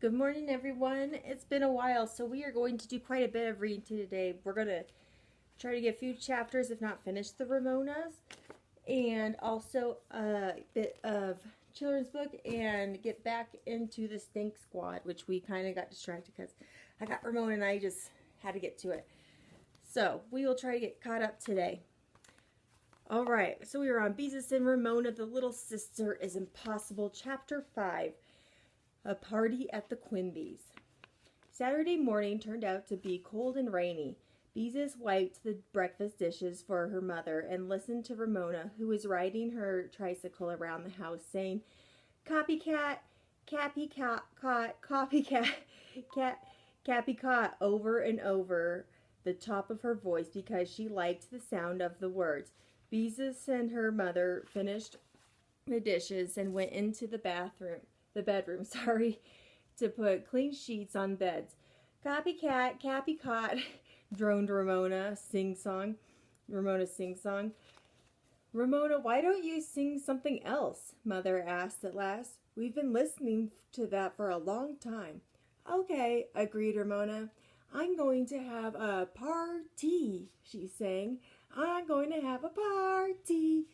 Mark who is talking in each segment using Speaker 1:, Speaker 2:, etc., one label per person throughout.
Speaker 1: Good morning, everyone. It's been a while, so we are going to do quite a bit of reading today. We're going to try to get a few chapters, if not finish the Ramonas, and also a bit of children's book, and get back into the Stink Squad, which we kind of got distracted because I got Ramona and I just had to get to it. So we will try to get caught up today. All right, so we are on Beezus and Ramona, the Little Sister is Impossible, Chapter 5. A party at the Quimby's. Saturday morning turned out to be cold and rainy. Beezus wiped the breakfast dishes for her mother and listened to Ramona, who was riding her tricycle around the house, saying, "Copycat, copycat, copycat, cat, copycat," over and over the top of her voice because she liked the sound of the words. Beezus and her mother finished the dishes and went into the bedroom, to put clean sheets on beds. "Copycat, copycat," droned Ramona sing-song. "Ramona, why don't you sing something else?" Mother asked at last. "We've been listening to that for a long time." "Okay," agreed Ramona. "I'm going to have a party," she sang. "I'm going to have a party."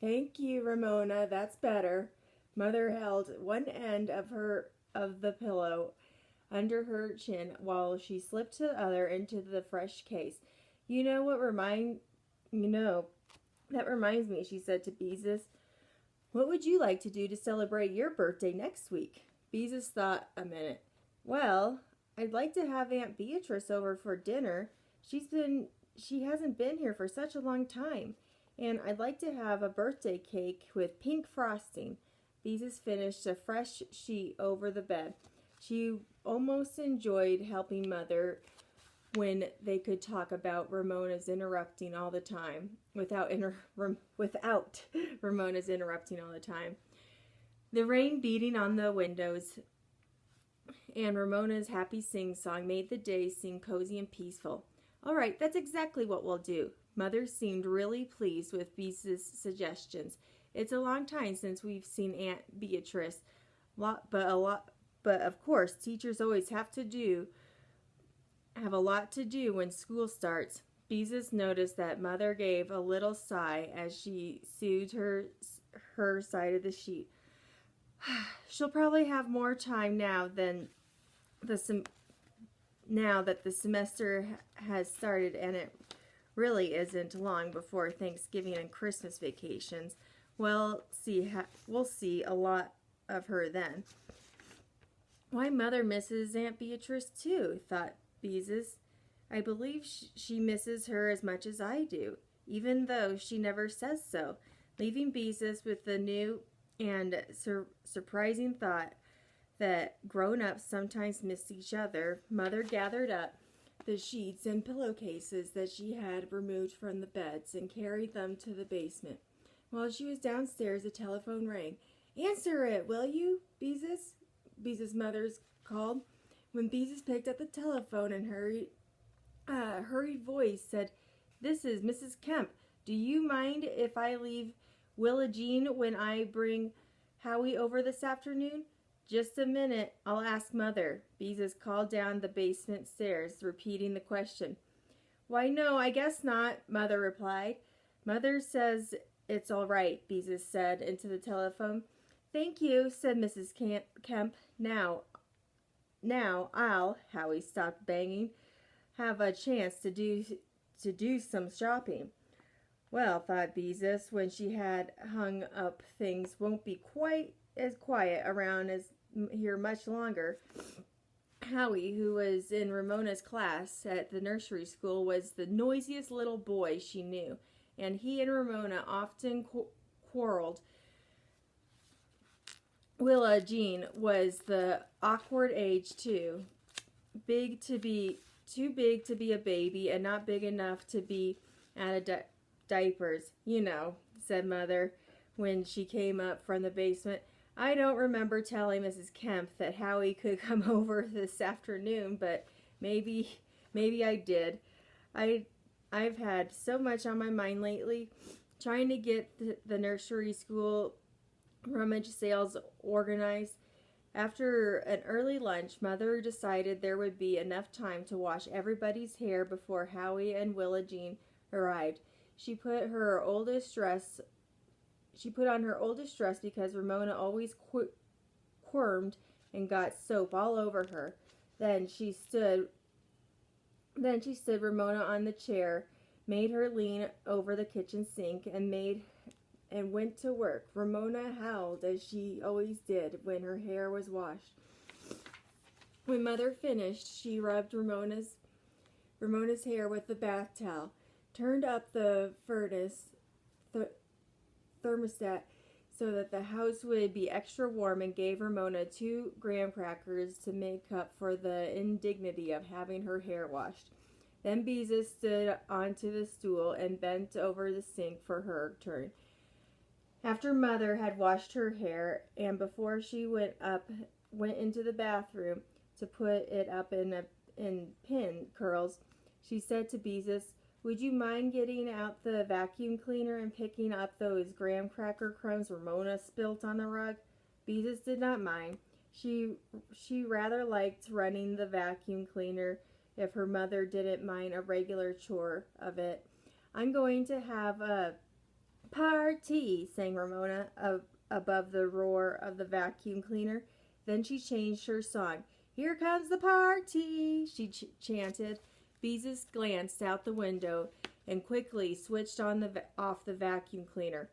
Speaker 1: "Thank you, Ramona, that's better." Mother held one end of the pillow under her chin while she slipped the other into the fresh case. That reminds me," she said to Beezus. "What would you like to do to celebrate your birthday next week?" Beezus thought a minute. "Well, I'd like to have Aunt Beatrice over for dinner. She hasn't been here for such a long time. And I'd like to have a birthday cake with pink frosting." Beezus finished a fresh sheet over the bed. She almost enjoyed helping Mother when they could talk about Ramona's interrupting all the time, without Ramona's interrupting all the time. The rain beating on the windows and Ramona's happy sing-song made the day seem cozy and peaceful. "All right, that's exactly what we'll do." Mother seemed really pleased with Beezus' suggestions. "It's a long time since we've seen Aunt Beatrice, but of course, teachers always have a lot to do when school starts." Beezus noticed that Mother gave a little sigh as she soothed her side of the sheet. "She'll probably have more time now that the semester has started, and it really isn't long before Thanksgiving and Christmas vacations. We'll see a lot of her then." "Why, Mother misses Aunt Beatrice too," thought Beezus. "I believe she misses her as much as I do, even though she never says so." Leaving Beezus with the new and surprising thought that grown-ups sometimes miss each other, Mother gathered up the sheets and pillowcases that she had removed from the beds and carried them to the basement. While she was downstairs, the telephone rang. "Answer it, will you, Beezus?" Beezus' mother called. When Beezus picked up the telephone and hurried voice said, "This is Mrs. Kemp. Do you mind if I leave Willa Jean when I bring Howie over this afternoon?" "Just a minute, I'll ask Mother." Beezus called down the basement stairs, repeating the question. "Why, no, I guess not," Mother replied. "Mother says it's all right," Beezus said into the telephone. "Thank you," said Mrs. Kemp. Now I'll," Howie stopped banging, "have a chance to do some shopping." Well, thought Beezus, when she had hung up, things won't be quite as quiet around as here much longer. Howie, who was in Ramona's class at the nursery school, was the noisiest little boy she knew, and he and Ramona often quarreled. Willa Jean was the awkward age too big to be a baby and not big enough to be out of diapers. Said Mother when she came up from the basement. "I don't remember telling Mrs. Kemp that Howie could come over this afternoon, but maybe I did. I've had so much on my mind lately, trying to get the nursery school rummage sales organized. After an early lunch, Mother decided there would be enough time to wash everybody's hair before Howie and Willa Jean arrived. She put on her oldest dress because Ramona always quirmed and got soap all over her. Then she stood Ramona on the chair, made her lean over the kitchen sink, and went to work. Ramona howled, as she always did when her hair was washed. When Mother finished, she rubbed Ramona's hair with the bath towel, turned up the thermostat so that the house would be extra warm, and gave Ramona 2 graham crackers to make up for the indignity of having her hair washed. Then Beezus stood onto the stool and bent over the sink for her turn. After Mother had washed her hair, and before she went into the bathroom to put it up in pin curls, she said to Beezus, "Would you mind getting out the vacuum cleaner and picking up those graham cracker crumbs Ramona spilt on the rug?" Beezus did not mind. She rather liked running the vacuum cleaner if her mother didn't mind a regular chore of it. "I'm going to have a party," sang Ramona above the roar of the vacuum cleaner. Then she changed her song. "Here comes the party," she chanted. Beezus glanced out the window and quickly switched off the vacuum cleaner.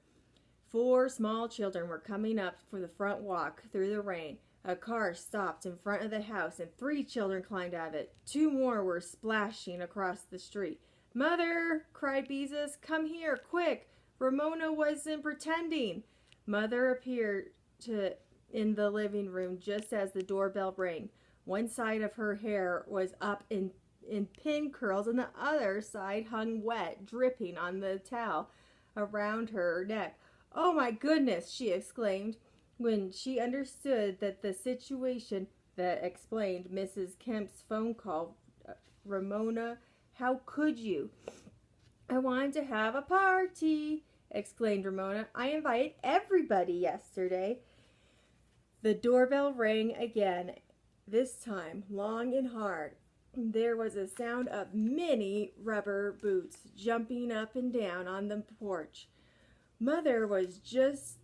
Speaker 1: 4 small children were coming up for the front walk through the rain. A car stopped in front of the house, and 3 children climbed out of it. 2 more were splashing across the street. "Mother!" cried Beezus. "Come here, quick! Ramona wasn't pretending." Mother appeared in the living room just as the doorbell rang. One side of her hair was up in pin curls, and the other side hung wet, dripping on the towel around her neck. "Oh my goodness!" she exclaimed when she understood the situation. That explained Mrs. Kemp's phone call. "Ramona, how could you?" "I wanted to have a party," exclaimed Ramona. "I invited everybody yesterday." The doorbell rang again, this time long and hard. There was a sound of many rubber boots jumping up and down on the porch. Mother, we just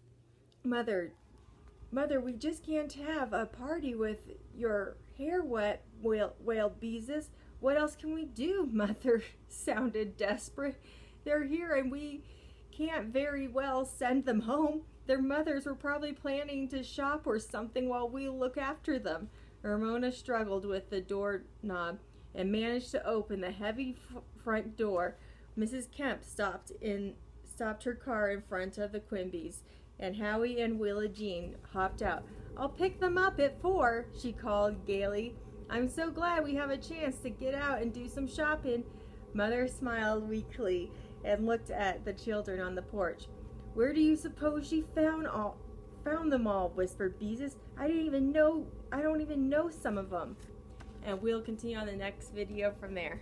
Speaker 1: can't have a party with your hair wet," wailed Beezus. "What else can we do?" Mother sounded desperate. "They're here, and we can't very well send them home. Their mothers were probably planning to shop or something while we look after them." Ramona struggled with the doorknob and managed to open the heavy front door. Mrs. Kemp stopped her car in front of the Quimbys, and Howie and Willa Jean hopped out. "I'll pick them up at 4, she called gaily. "I'm so glad we have a chance to get out and do some shopping." Mother smiled weakly and looked at the children on the porch. "Where do you suppose she found them all?" whispered Beezus. I don't even know some of them." And we'll continue on the next video from there.